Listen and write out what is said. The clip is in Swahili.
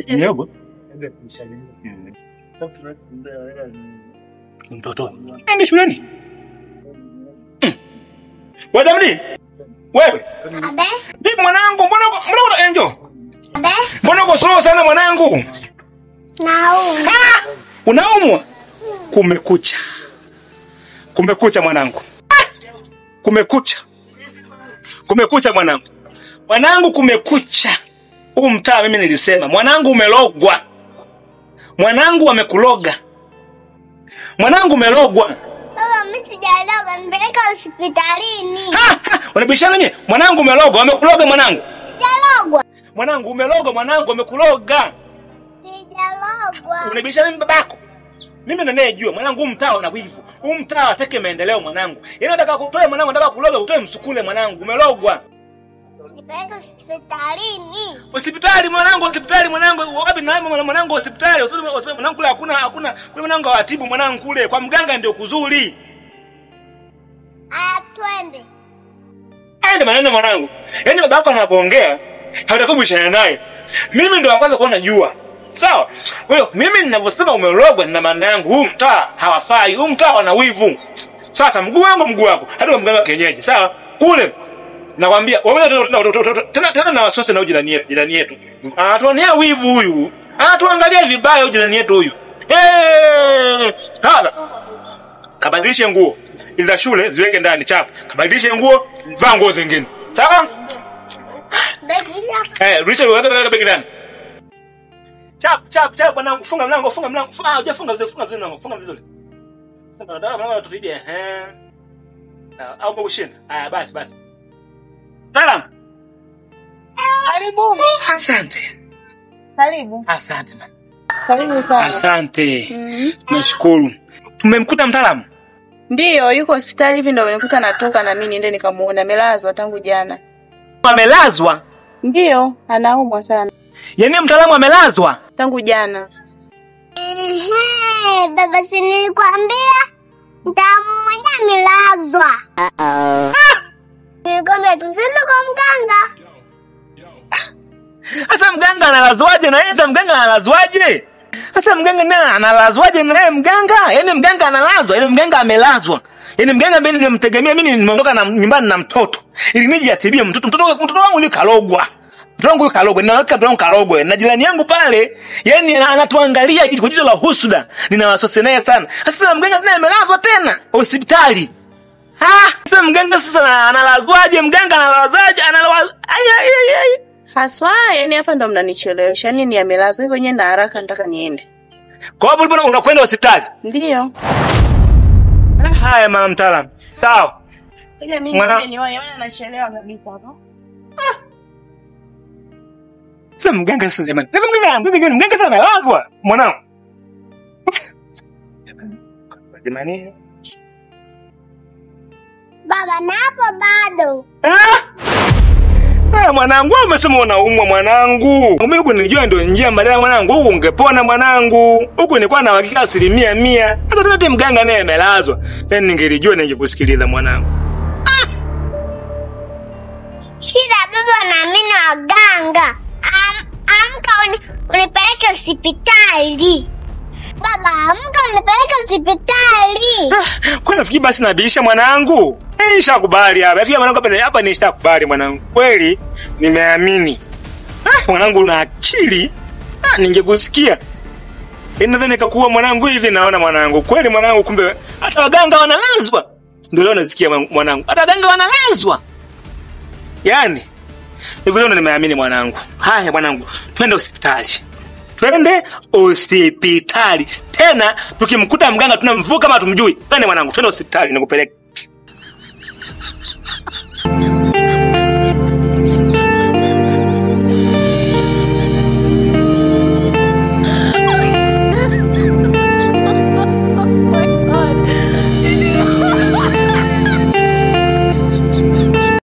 Nyogo? Mtoto. Nenda shuleni. Wadamni? Wewe? Abe? Vipi mwanangu? Mbona enjo? Abe? Mbona uko slow sana mwanangu? Naumwa. Unaumwa? Kumekucha. Kumekucha mwanangu. Kumekucha mwanangu. Mwanangu kumekucha. Huu mtaa mimi nilisema, mwanangu umelogwa. Mwanangu amekuloga. Mwanangu umelogwa. Baba mimi sijaloga, nipeleka hospitalini. Unabishana nini? Mwanangu umelogwa, amekuloga mwanangu. Sijalogwa. Mwanangu umelogwa, mwanangu amekuloga. Sijalogwa. Unabishana nini babako? Mimi ndo ninayejua mwanangu mtaa una wivu. Huu mtaa atake maendeleo mwanangu. Yeye anataka kutoa mwanangu, anataka kuloga, utoe msukule mwanangu. Umelogwa. Nipeleka hospitalini. Hospitali mwanangu, hospitali mwanangu. Wapi na mwanangu hospitali? Hospitali mwanangu kule hakuna kule mwanangu watibu mwanangu kule. Kwa mganga ndio kuzuri. Aya twende. Aende maneno mwanangu. Yaani babako anapoongea, hautakubishana naye. Mimi ndo wa kwanza kuona jua. Sawa? Kwa hiyo mimi ninavyosema umelogwa na maana yangu huu mtaa hawafai. Huu mtaa wana wivu. Sasa mguu wako. Hadi kwa mganga kienyeji. Sawa? Kule nakwambia wewe tena na wasiwasi na jirani yetu. Anatuonea wivu huyu. Anatuangalia vibaya huyu jirani yetu huyu. Hala. Kabadilishe nguo. Ila shule ziweke ndani chapa. Kabadilishe nguo, vaa nguo zingine. Sawa? Richard weka begi ndani. Chap bwana, funga mlango. Hujafunga vizuri. Funga vizuri. Sasa nataka mlango tutibie. Sawa, au mkushinda. Haya basi. Salam. Karibu. Asante. Karibu. Asante. Karibu sana. Asante. Nashukuru. Tumemkuta mtaalamu? Ndio, yuko hospitali hivi ndio nimekuta natoka na mimi niende nikamuona, amelazwa tangu jana. Amelazwa? Ndio, anaumwa sana. Yaani mtaalamu amelazwa tangu jana. Baba si nilikwambia mtaalamu mwenyewe amelazwa. Nikwambia tuseme kwa mganga. Sasa mganga analazwaje na yeye? Mganga analazwaje? Sasa mganga naye analazwaje na yeye mganga? Yaani mganga analazwa, yaani mganga amelazwa. Yaani mganga mimi nimemtegemea, mimi nimeondoka na nyumbani na mtoto. Ili nije atibie mtoto wangu ni kalogwa. Mtoto wangu kalogwa, ninaweka mtoto wangu kalogwa. Na jirani yangu pale, yaani anatuangalia kwa jicho la husuda. Ninawasose naye sana. Sasa mganga naye amelazwa tena hospitali. Sasa mganga sasa analazwaje? Mganga analazwaje? Ai. Haswa, yani hapa ndo mnanichelewesha. Nini amelazwa hivyo nyenye na haraka nataka niende. Kwa sababu mbona unakwenda hospitali? Ndio. Haya mama mtaalamu. Sawa. Ile mimi nione anachelewa kabisa hapo. Sasa mganga sasa jamani. Mganga sasa analazwa. Mwanangu. Jamani. Baba napo bado. Mwanangu umesema unaumwa mwanangu. Mimi huko nilijua ndio njia mbadala mwanangu. Huko ungepona mwanangu. Huko nilikuwa na hakika 100%. Hata tena mganga naye amelazwa. Yaani ningelijua ningekusikiliza mwanangu. Shida baba na mimi na waganga. Amka unipeleke hospitali. Baba amka unipeleke hospitali. Kwa nafikiri basi nabisha mwanangu. Nishakubali hapa. Afia mwanangu hapa nishakubali mwanangu. Kweli nimeamini. Mwanangu una akili. Ningekusikia. Nadhani nikakuwa mwanangu hivi naona mwanangu. Kweli mwanangu kumbe hata waganga wanalazwa. Ndio leo nasikia mwanangu. Hata waganga wanalazwa. Yaani hivi leo nimeamini mwanangu. Haya mwanangu, twende hospitali. Tena tukimkuta mganga tunamvuka kama tumjui. Twende mwanangu, twende hospitali nikupeleke.